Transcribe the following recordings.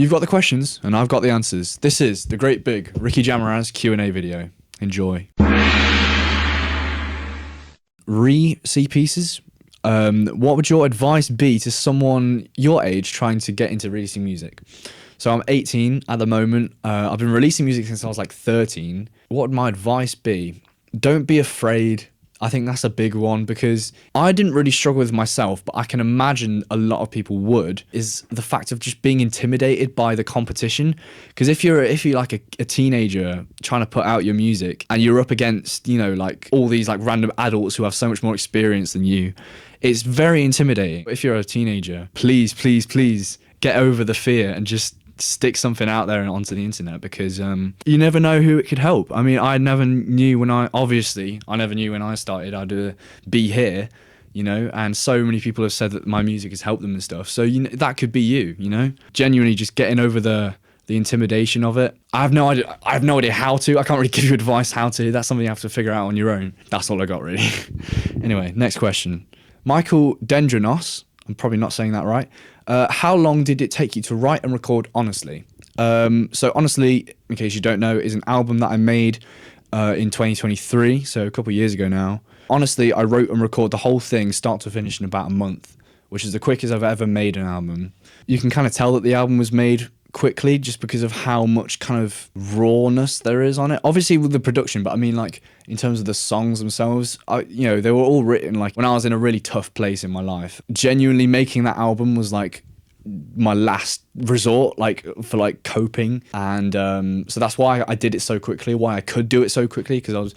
You've got the questions and I've got the answers. This is the great big Ricky Jamaraz Q&A video. Enjoy. C pieces. What would your advice be to someone your age trying to get into releasing music? So I'm 18 at the moment. I've been releasing music since I was like 13. What would my advice be? Don't be afraid. I think that's a big one because I didn't really struggle with myself, but I can imagine a lot of people would, is the fact of just being intimidated by the competition. Because if you're like a teenager trying to put out your music and you're up against, you know, like all these like random adults who have so much more experience than you, it's very intimidating. If you're a teenager, please, please, please get over the fear and just stick something out there and onto the internet, because you never know who it could help. I mean, I never knew when I started I'd be here, you know, and so many people have said that my music has helped them and stuff. So you know, that could be you, you know, genuinely just getting over the intimidation of it. I have no idea how to. I can't really give you advice how to. That's something you have to figure out on your own. That's all I got really. Anyway, next question. Michael Dendronos, I'm probably not saying that right. How long did it take you to write and record Honestly? So Honestly, in case you don't know, is an album that I made in 2023, so a couple of years ago now. Honestly, I wrote and recorded the whole thing start to finish in about a month, which is the quickest I've ever made an album. You can kind of tell that the album was made quickly just because of how much kind of rawness there is on it. Obviously with the production, but I mean like in terms of the songs themselves, you know, they were all written like when I was in a really tough place in my life. Genuinely making that album was like my last resort, like for like coping, and so that's why I did it so quickly, why I could do it so quickly, because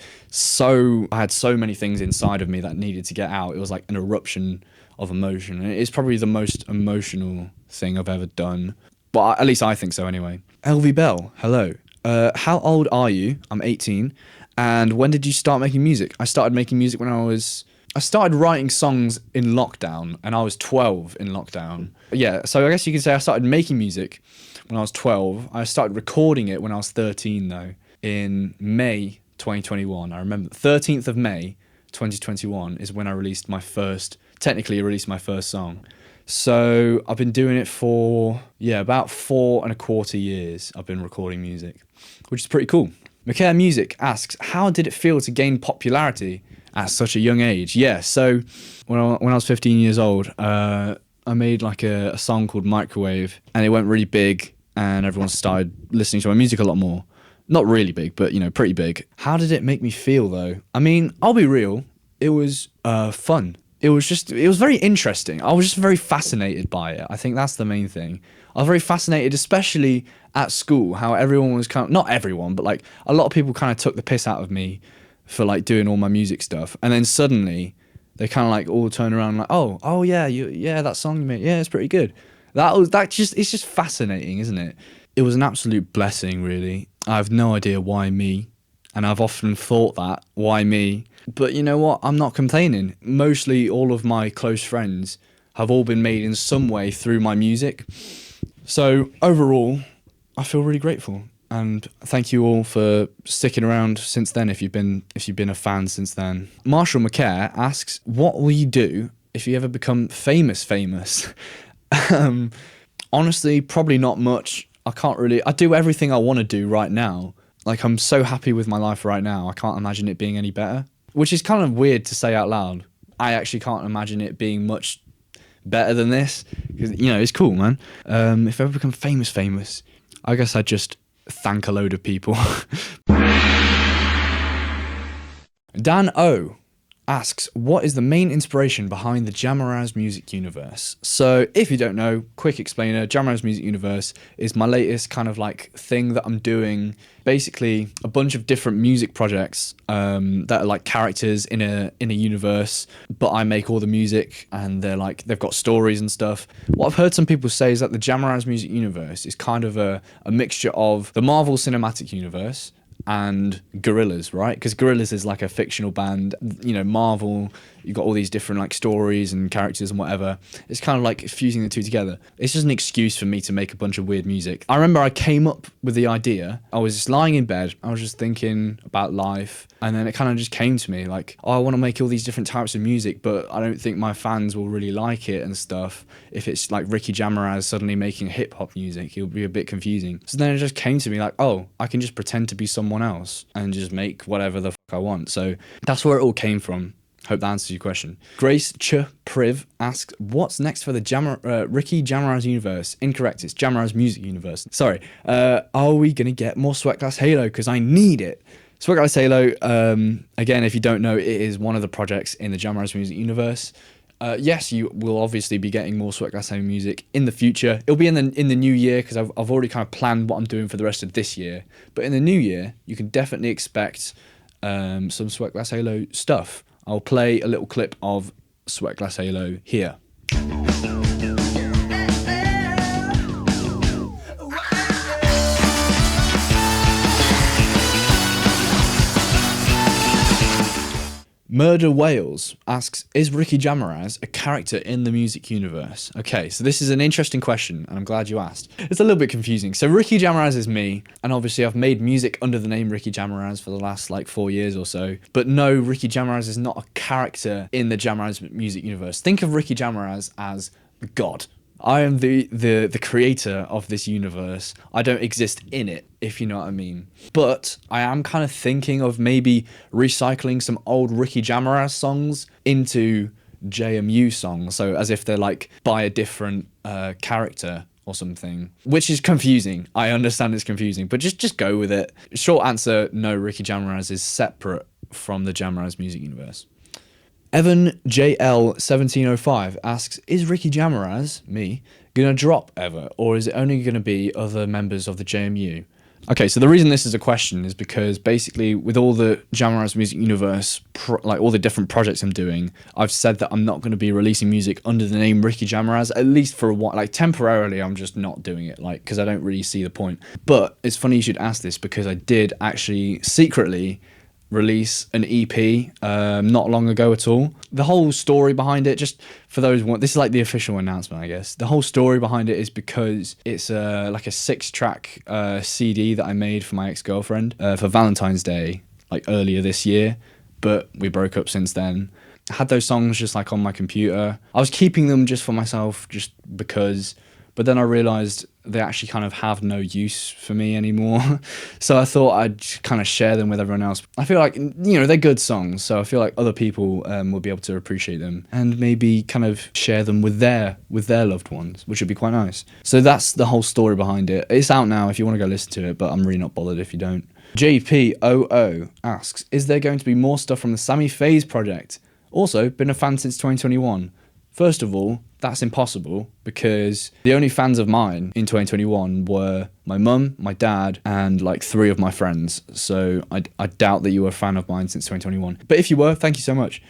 I had so many things inside of me that needed to get out. It was like an eruption of emotion, and it's probably the most emotional thing I've ever done. But at least I think so anyway. LV Bell, hello. How old are you? I'm 18. And when did you start making music? I started making music when I started writing songs in lockdown, and I was 12 in lockdown. Yeah, so I guess you could say I started making music when I was 12. I started recording it when I was 13 though, in May 2021. I remember 13th of May 2021 is when I technically released my first song. So I've been doing it for, about 4.25 years. I've been recording music, which is pretty cool. McCare Music asks, how did it feel to gain popularity at such a young age? Yeah, so when I was 15 years old, I made like a song called Microwave, and it went really big, and everyone started listening to my music a lot more. Not really big, but, you know, pretty big. How did it make me feel, though? I mean, I'll be real, it was fun. It was very interesting. I was just very fascinated by it. I think that's the main thing. I was very fascinated, especially at school, how everyone was kind of, not everyone, but like a lot of people kind of took the piss out of me for like doing all my music stuff. And then suddenly they kind of like all turn around like, oh yeah, that song you made, yeah, it's pretty good. It's just fascinating, isn't it? It was an absolute blessing, really. I have no idea why me. And I've often thought that, why me? But you know what? I'm not complaining. Mostly all of my close friends have all been made in some way through my music. So overall, I feel really grateful. And thank you all for sticking around since then, if you've been a fan since then. Marshall McCare asks, what will you do if you ever become famous? Honestly, probably not much. I do everything I want to do right now. Like, I'm so happy with my life right now. I can't imagine it being any better, which is kind of weird to say out loud. I actually can't imagine it being much better than this, because, you know, it's cool, man. If I ever become famous, I guess I'd just thank a load of people. Dan O asks, what is the main inspiration behind the Jamarazz music universe? So if you don't know, quick explainer, Jamarazz music universe is my latest kind of like thing that I'm doing. Basically a bunch of different music projects that are like characters in a universe, but I make all the music, and they've got stories and stuff. What I've heard some people say is that the Jamarazz music universe is kind of a mixture of the Marvel Cinematic Universe and Gorillaz, right? Because Gorillaz is like a fictional band, you know, Marvel, you've got all these different like stories and characters and whatever. It's kind of like fusing the two together. It's just an excuse for me to make a bunch of weird music. I remember I came up with the idea. I was just lying in bed. I was just thinking about life. And then it kind of just came to me like, oh, I want to make all these different types of music, but I don't think my fans will really like it and stuff. If it's like Ricky Jamaraz suddenly making hip hop music, it'll be a bit confusing. So then it just came to me like, oh, I can just pretend to be someone else and just make whatever the fuck I want. So that's where it all came from. Hope that answers your question. Grace Priv asks, what's next for the Ricky Jamaraz universe? Incorrect, it's Jamaraz music universe. Sorry. Are we going to get more Sweatglass Halo? Because I need it. Sweatglass Halo, again, if you don't know, it is one of the projects in the Jamaraz music universe. Yes, you will obviously be getting more Sweatglass Halo music in the future. It'll be in the new year because I've already kind of planned what I'm doing for the rest of this year. But in the new year, you can definitely expect some Sweatglass Halo stuff. I'll play a little clip of Sweatglass Halo here. Murder Wales asks, is Ricky Jamaraz a character in the music universe? Okay, so this is an interesting question, and I'm glad you asked. It's a little bit confusing. So Ricky Jamaraz is me, and obviously I've made music under the name Ricky Jamaraz for the last like 4 years or so. But no, Ricky Jamaraz is not a character in the Jamaraz music universe. Think of Ricky Jamaraz as God. I am the creator of this universe. I don't exist in it, if you know what I mean. But I am kind of thinking of maybe recycling some old Ricky Jamaraz songs into JMU songs. So as if they're like by a different character or something, which is confusing. I understand it's confusing, but just go with it. Short answer, no, Ricky Jamaraz is separate from the Jamaraz music universe. Evan JL1705 asks, is Ricky Jamaraz, me, gonna drop ever, or is it only gonna be other members of the JMU? Okay, so the reason this is a question is because basically with all the Jamaraz music universe, like all the different projects I'm doing, I've said that I'm not going to be releasing music under the name Ricky Jamaraz, at least for a while. Like temporarily, I'm just not doing it, like, because I don't really see the point. But it's funny you should ask this because I did actually secretly release an EP not long ago at all. The whole story behind it, just for those this is like the official announcement, I guess. The whole story behind it is because it's like a 6-track CD that I made for my ex-girlfriend for Valentine's Day, like earlier this year, but we broke up since then. I had those songs just like on my computer. I was keeping them just for myself just because, but then I realized they actually kind of have no use for me anymore. So I thought I'd kind of share them with everyone else. I feel like, you know, they're good songs, so I feel like other people will be able to appreciate them and maybe kind of share them with their loved ones, which would be quite nice. So that's the whole story behind it. It's out now if you want to go listen to it, but I'm really not bothered if you don't. JPOO asks, is there going to be more stuff from the Sammy Faze project? Also, been a fan since 2021. First of all, that's impossible because the only fans of mine in 2021 were my mum, my dad, and like 3 of my friends. So I doubt that you were a fan of mine since 2021. But if you were, thank you so much.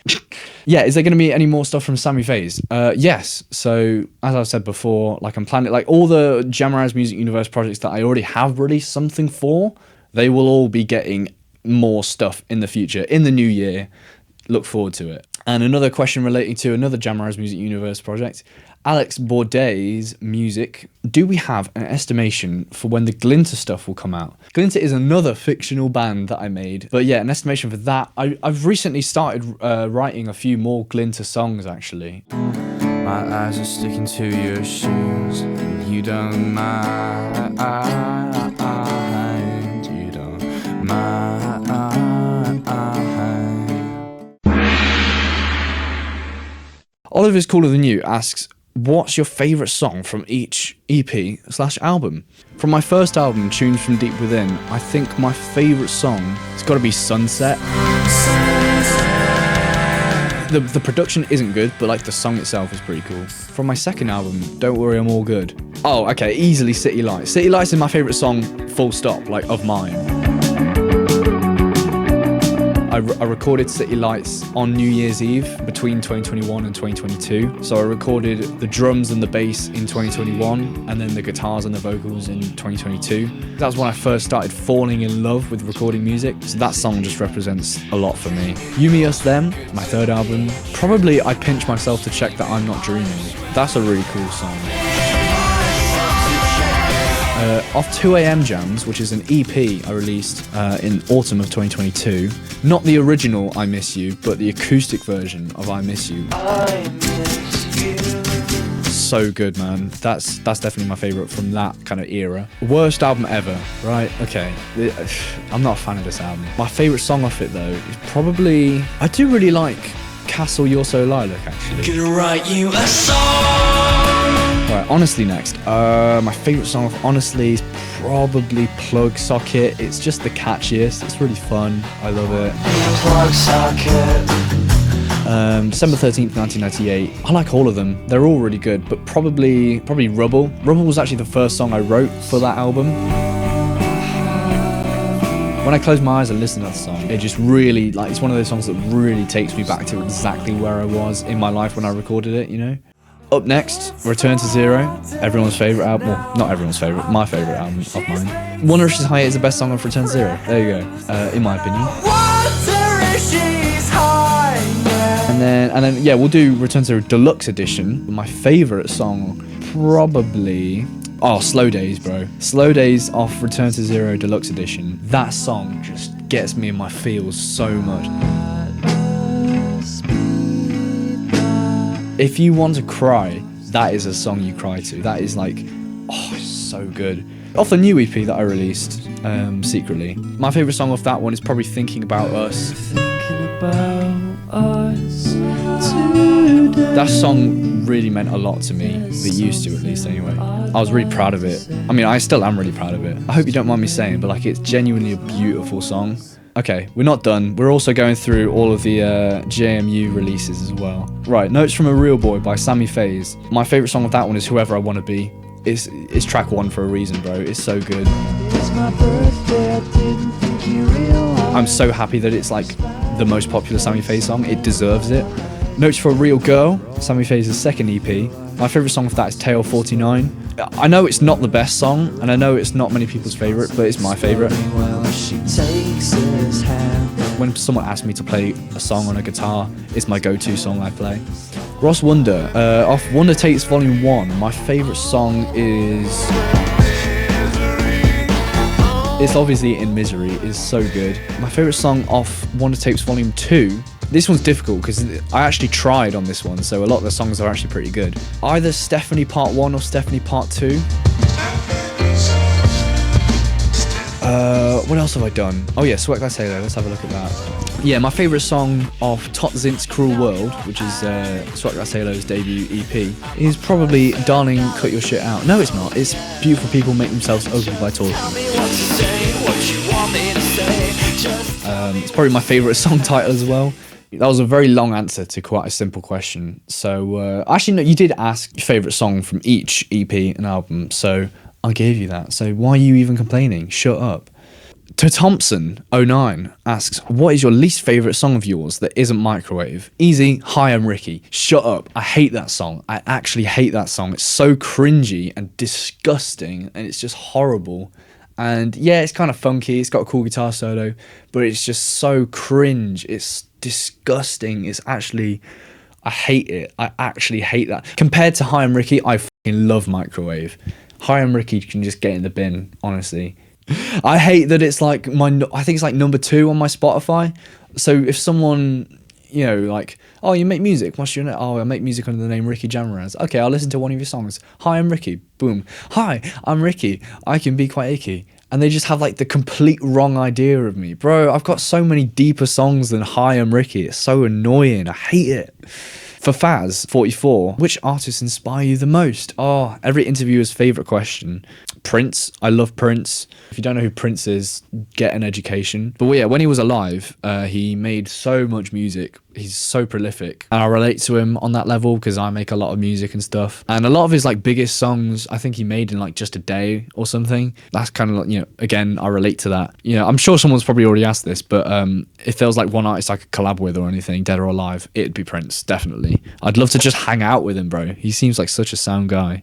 Yeah, is there going to be any more stuff from Sammy Faze? Yes. So as I've said before, like I'm planning, like all the Jamaraz Music Universe projects that I already have released something for, they will all be getting more stuff in the future, in the new year. Look forward to it. And another question relating to another Jamaraz Music Universe project, Alex Bourdais Music. Do we have an estimation for when the Glinter stuff will come out? Glinter is another fictional band that I made. But yeah, an estimation for that. I've recently started writing a few more Glinter songs, actually. My eyes are sticking to your shoes. You don't mind. You don't mind. Oliver's Cooler Than You asks, what's your favourite song from each EP/album? From my first album, Tunes From Deep Within, I think my favourite song has got to be Sunset. The production isn't good, but like the song itself is pretty cool. From my second album, Don't Worry I'm All Good. Oh, okay, easily City Lights. City Lights is my favourite song, full stop, like of mine. I recorded City Lights on New Year's Eve between 2021 and 2022. So I recorded the drums and the bass in 2021 and then the guitars and the vocals in 2022. That was when I first started falling in love with recording music. So that song just represents a lot for me. You, Me, Us, Them, my third album. Probably I pinch myself to check that I'm not dreaming. That's a really cool song. Off 2am Jams, which is an EP I released in autumn of 2022. Not the original I Miss You, but the acoustic version of I Miss You. So good, man. That's definitely my favourite from that kind of era. Worst album ever, right? Okay. I'm not a fan of this album. My favourite song off it, though, is probably... I do really like Castle You're So Lilac, actually. Gonna write you a song. Right, Honestly next. My favourite song of Honestly is probably Plug Socket. It's just the catchiest. It's really fun. I love it. Plug Socket. December 13th, 1998. I like all of them. They're all really good, but probably Rubble. Rubble was actually the first song I wrote for that album. When I close my eyes and listen to that song, it just really, like, it's one of those songs that really takes me back to exactly where I was in my life when I recorded it, you know? Up next, Return to Zero, everyone's favourite album. Well, not everyone's favourite, my favourite album of mine. Wonder If She's High is the best song of Return to Zero. There you go, in my opinion. Wonder if she's high, yeah. And then, yeah, we'll do Return to Zero Deluxe Edition. My favourite song, probably... Oh, Slow Days, bro. Slow Days off Return to Zero Deluxe Edition. That song just gets me in my feels so much. If you want to cry, that is a song you cry to. That is like, oh, so good. Off the new EP that I released secretly, my favourite song off that one is probably Thinking About Us. Thinking about us today. That song really meant a lot to me. It used to, at least, anyway. I was really proud of it. I mean, I still am really proud of it. I hope you don't mind me saying, but like, it's genuinely a beautiful song. Okay, we're not done. We're also going through all of the JMU releases as well. Right, Notes from a Real Boy by Sammy Faze. My favourite song of that one is Whoever I Wanna Be. It's track one for a reason, bro. It's so good. It's my birthday, I didn't think you realized. I'm so happy that it's like the most popular Sammy Faze song. It deserves it. Notes for a Real Girl, Sammy Faze's second EP. My favourite song of that is Tale 49. I know it's not the best song, and I know it's not many people's favourite, but it's my favourite. When someone asks me to play a song on a guitar, it's my go-to song I play. Ross Wonder, off Wonder Takes Volume 1, my favourite song is... It's obviously In Misery. It's so good. My favourite song off Wonder Takes Volume 2, this one's difficult because I actually tried on this one, so a lot of the songs are actually pretty good. Either Stephanie Part 1 or Stephanie Part 2. What else have I done? Oh yeah, Sweat Glass Halo, let's have a look at that. Yeah, my favourite song of Tot Zint's Cruel World, which is Sweat Glass Halo's debut EP, is probably Darling Cut Your Shit Out. No, it's not. It's Beautiful People Make Themselves Ugly by Talking. It's probably my favourite song title as well. That was a very long answer to quite a simple question. So, actually, no, you did ask your favourite song from each EP and album, so I gave you that. So why are you even complaining? Shut up. To Thompson 09 asks, what is your least favourite song of yours that isn't Microwave? Easy, Hi, I'm Ricky. Shut up. I hate that song. I actually hate that song. It's so cringy and disgusting, and it's just horrible. And yeah, it's kind of funky. It's got a cool guitar solo, but it's just so cringe. It's disgusting. It's actually... I hate it. I actually hate that. Compared to Hi, I'm Ricky, I fucking love Microwave. Hi, I'm Ricky can just get in the bin, honestly. I hate that it's like I think it's like number 2 on my Spotify. So if someone, you know, like, oh, you make music, what's your name? Oh, I make music under the name Ricky Jamarazz. Okay, I'll listen to one of your songs. Hi, I'm Ricky. Boom. Hi, I'm Ricky. I can be quite icky. And they just have like the complete wrong idea of me. Bro, I've got so many deeper songs than Hi, I'm Ricky. It's so annoying. I hate it. For Faz 44, which artists inspire you the most? Oh, every interviewer's favourite question. Prince. I love Prince. If you don't know who Prince is, get an education. But yeah, when he was alive, he made so much music. He's so prolific, and I relate to him on that level because I make a lot of music and stuff. And a lot of his like biggest songs, I think he made in like just a day or something. That's kind of like, you know, again, I relate to that. You know, I'm sure someone's probably already asked this, but if there was like one artist I could collab with or anything, dead or alive, it'd be Prince, definitely. I'd love to just hang out with him, bro. He seems like such a sound guy.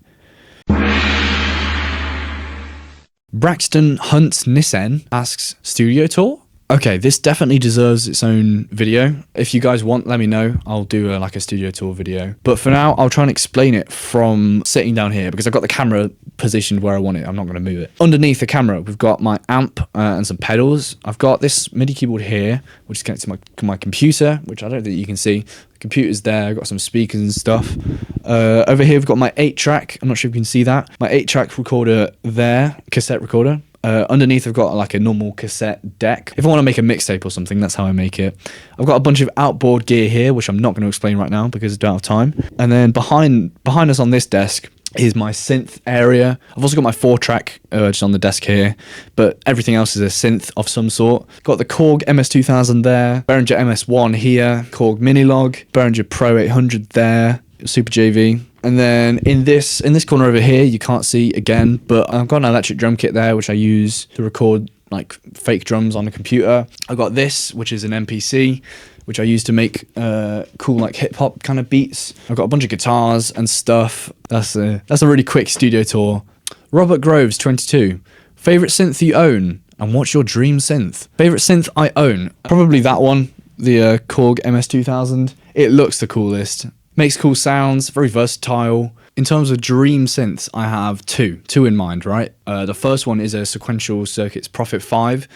Braxton Hunt Nissen asks, studio tour? Okay, this definitely deserves its own video. If you guys want, let me know. I'll do like a studio tour video. But for now, I'll try and explain it from sitting down here because I've got the camera positioned where I want it. I'm not going to move it. Underneath the camera, we've got my amp and some pedals. I've got this MIDI keyboard here, which is connected to my computer, which I don't think you can see. The computer's there. I've got some speakers and stuff. Over here, we've got my 8-track. I'm not sure if you can see that. My 8-track recorder there, cassette recorder. Underneath I've got like a normal cassette deck. If I want to make a mixtape or something, that's how I make it. I've got a bunch of outboard gear here, which I'm not going to explain right now because I don't have time. And then behind us on this desk is my synth area. I've also got my 4-track just on the desk here, but everything else is a synth of some sort. Got the Korg MS2000 there, Behringer MS1 here, Korg Minilog, Behringer Pro 800 there, Super JV. And then in this corner over here, you can't see again, but I've got an electric drum kit there, which I use to record like fake drums on the computer. I've got this, which is an MPC, which I use to make cool like hip hop kind of beats. I've got a bunch of guitars and stuff. That's a really quick studio tour. Robert Groves 22. Favorite synth you own, and what's your dream synth? Favorite synth I own, probably that one, the Korg MS2000. It looks the coolest. Makes cool sounds, very versatile. In terms of dream synths, I have two in mind, right? The first one is a Sequential Circuits Prophet 5.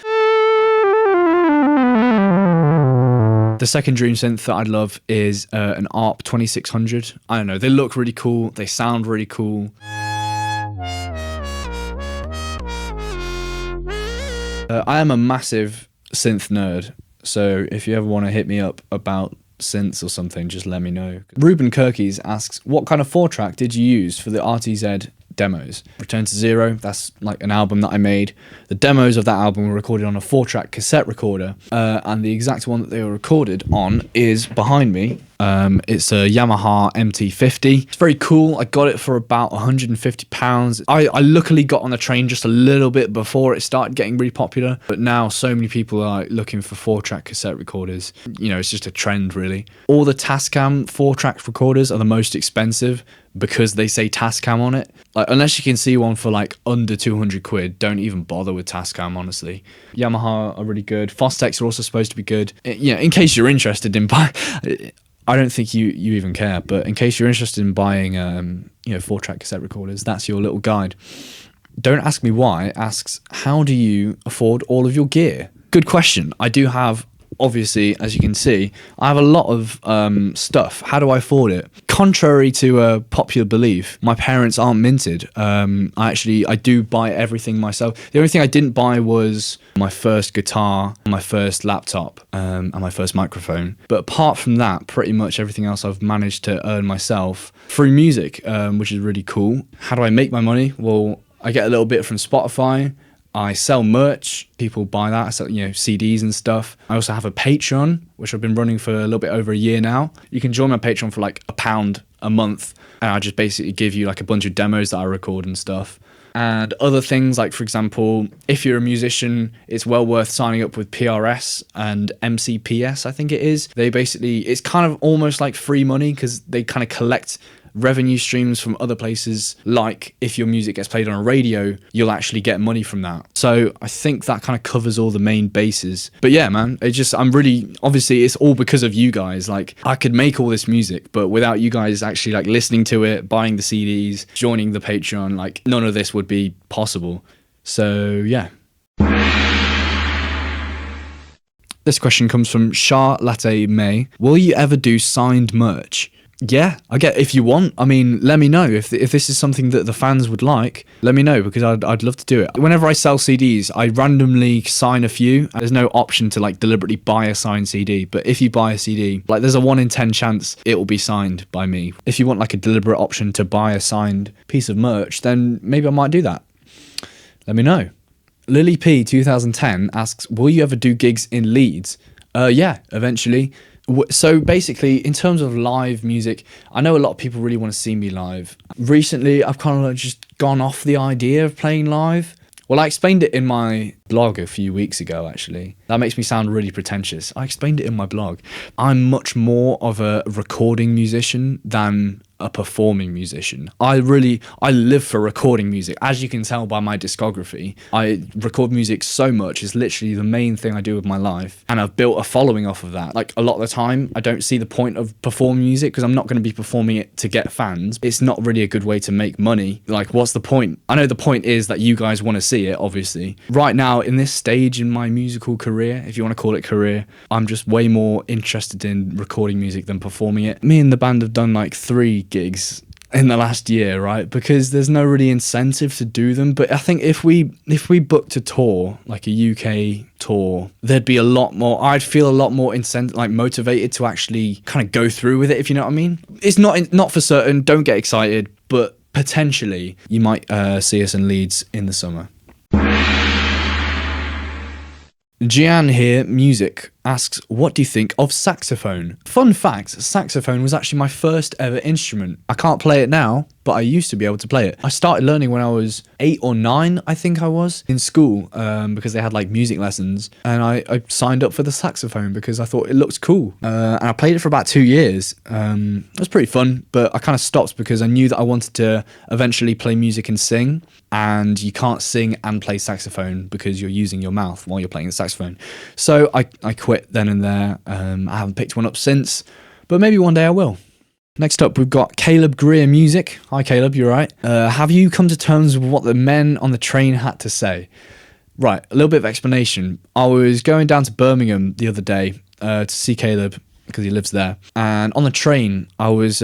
The second dream synth that I love is an ARP 2600. I don't know, they look really cool, they sound really cool. I am a massive synth nerd, so if you ever want to hit me up about synths or something, just let me know. Ruben Kirkies asks, what kind of 4-track did you use for the RTZ demos? Return to Zero, that's like an album that I made. The demos of that album were recorded on a 4-track cassette recorder, and the exact one that they were recorded on is behind me. It's a Yamaha MT50. It's very cool. I got it for about £150. I luckily got on the train just a little bit before it started getting really popular, but now so many people are looking for 4-track cassette recorders. You know, it's just a trend really. All the Tascam 4-track recorders are the most expensive because they say Tascam on it. Like, unless you can see one for like under 200 quid, don't even bother with Tascam, honestly. Yamaha are really good. Fostex are also supposed to be good. You know, in case you're interested in buying, I don't think you even care, but in case you're interested in buying, 4-track cassette recorders, that's your little guide. Don't ask me why. It asks, how do you afford all of your gear? Good question. I do have, obviously, as you can see, I have a lot of stuff. How do I afford it? Contrary to popular belief, my parents aren't minted. I do buy everything myself. The only thing I didn't buy was my first guitar, my first laptop, and my first microphone. But apart from that, pretty much everything else I've managed to earn myself through music, which is really cool. How do I make my money? Well, I get a little bit from Spotify. I sell merch, people buy that, I sell, CDs and stuff. I also have a Patreon, which I've been running for a little bit over a year now. You can join my Patreon for like £1 a month, and I just basically give you like a bunch of demos that I record and stuff. And other things like, for example, if you're a musician, it's well worth signing up with PRS and MCPS, I think it is. It's kind of almost like free money because they kind of collect revenue streams from other places. Like if your music gets played on a radio, you'll actually get money from that. So I think that kind of covers all the main bases. But yeah, man, obviously it's all because of you guys. Like, I could make all this music, but without you guys actually like listening to it, buying the CDs, joining the Patreon, like none of this would be possible. So yeah. This question comes from Char Latte May. Will you ever do signed merch? Yeah, if you want. I mean, let me know if this is something that the fans would like. Let me know because I'd love to do it. Whenever I sell CDs, I randomly sign a few. There's no option to like deliberately buy a signed CD, but if you buy a CD, like there's a 1 in 10 chance it will be signed by me. If you want like a deliberate option to buy a signed piece of merch, then maybe I might do that. let me know. Lily P 2010 asks, will you ever do gigs in Leeds? Yeah, eventually. So basically, in terms of live music, I know a lot of people really want to see me live. Recently, I've kind of just gone off the idea of playing live. Well, I explained it in my blog a few weeks ago, actually. That makes me sound really pretentious. I explained it in my blog. I'm much more of a recording musician than a performing musician. I live for recording music. As you can tell by my discography, I record music so much. It's literally the main thing I do with my life. And I've built a following off of that. Like, a lot of the time, I don't see the point of performing music because I'm not going to be performing it to get fans. It's not really a good way to make money. Like, what's the point? I know the point is that you guys want to see it, obviously. Right now, in this stage in my musical career, if you want to call it career, I'm just way more interested in recording music than performing it. Me and the band have done like 3 gigs in the last year, right? Because there's no really incentive to do them. But I think if we booked a tour, like a UK tour, there'd be a lot more, I'd feel a lot more motivated to actually kind of go through with it, if you know what I mean. It's not for certain, don't get excited, but potentially you might see us in Leeds in the summer. Gian here, music, asks, what do you think of saxophone? Fun fact, saxophone was actually my first ever instrument. I can't play it now, but I used to be able to play it. I started learning when I was 8 or 9, I think I was, in school, because they had like music lessons, and I signed up for the saxophone because I thought it looked cool. And I played it for about 2 years. It was pretty fun, but I kind of stopped because I knew that I wanted to eventually play music and sing, and you can't sing and play saxophone because you're using your mouth while you're playing the saxophone. So I quit then and there. I haven't picked one up since, but maybe one day I will. Next up, we've got Caleb Greer Music. Hi Caleb, you alright? Have you come to terms with what the men on the train had to say? Right, a little bit of explanation. I was going down to Birmingham the other day to see Caleb because he lives there, and on the train I was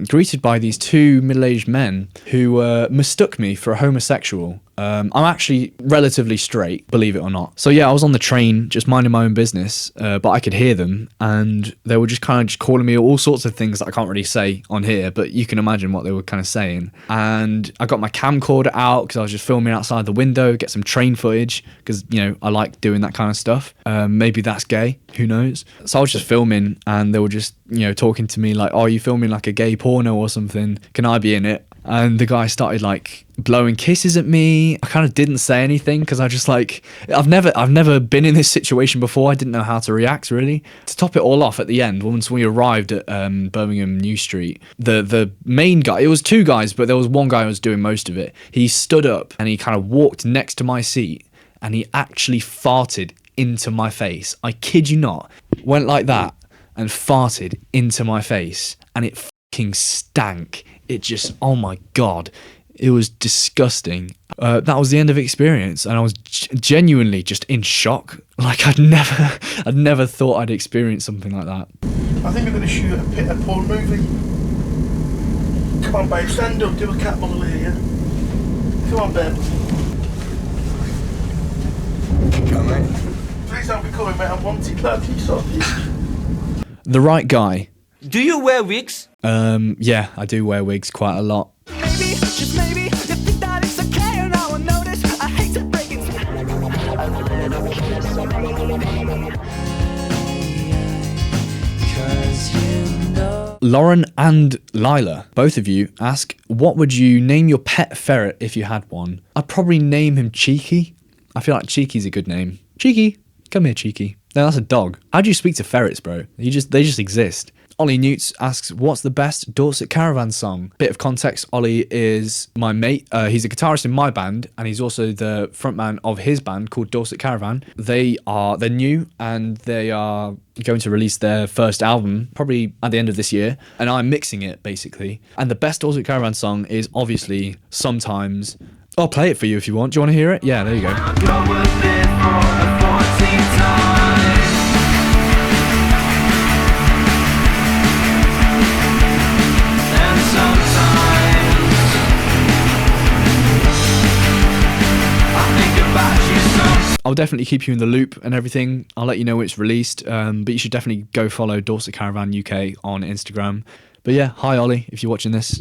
greeted by these 2 middle-aged men who mistook me for a homosexual. I'm actually relatively straight, believe it or not. So yeah, I was on the train just minding my own business, but I could hear them, and they were just kind of just calling me all sorts of things that I can't really say on here, but you can imagine what they were kind of saying. And I got my camcorder out because I was just filming outside the window, get some train footage, because, you know, I like doing that kind of stuff. Maybe that's gay, who knows? So I was just filming, and they were just, you know, talking to me like, oh, are you filming like a gay porno or something? Can I be in it? And the guy started like blowing kisses at me. I kind of didn't say anything because I just like, I've never been in this situation before. I didn't know how to react really. To top it all off, at the end, once we arrived at Birmingham New Street, the main guy, it was 2 guys, but there was one guy who was doing most of it. He stood up and he kind of walked next to my seat, and he actually farted into my face. I kid you not. Went like that and farted into my face, and it fucking stank. It just, oh my god, it was disgusting. That was the end of the experience, and I was genuinely just in shock. Like I'd never thought I'd experience something like that. I think we're going to shoot a porn movie. Come on, babe, stand up, do a cat model here. Come on, babe. Come on, mate. Please don't be calling, mate. I want it, lad. The right guy. Do you wear wigs? Yeah, I do wear wigs quite a lot. Maybe, just maybe, you think that it's okay and I will notice. I hate to break it. Lauren and Lila, both of you, ask, what would you name your pet ferret if you had one? I'd probably name him Cheeky. I feel like Cheeky's a good name. Cheeky, come here, Cheeky. No, that's a dog. How do you speak to ferrets, bro? They just exist. Ollie Newts asks, what's the best Dorset Caravan song? Bit of context, Ollie is my mate. He's a guitarist in my band, and he's also the frontman of his band called Dorset Caravan. They're new, and they are going to release their first album probably at the end of this year, and I'm mixing it basically. And the best Dorset Caravan song is obviously Sometimes. I'll play it for you if you want. Do you want to hear it? Yeah, there you go. I'll definitely keep you in the loop and everything. I'll let you know when it's released, but you should definitely go follow Dorset Caravan UK on Instagram. But yeah, hi Ollie, if you're watching this.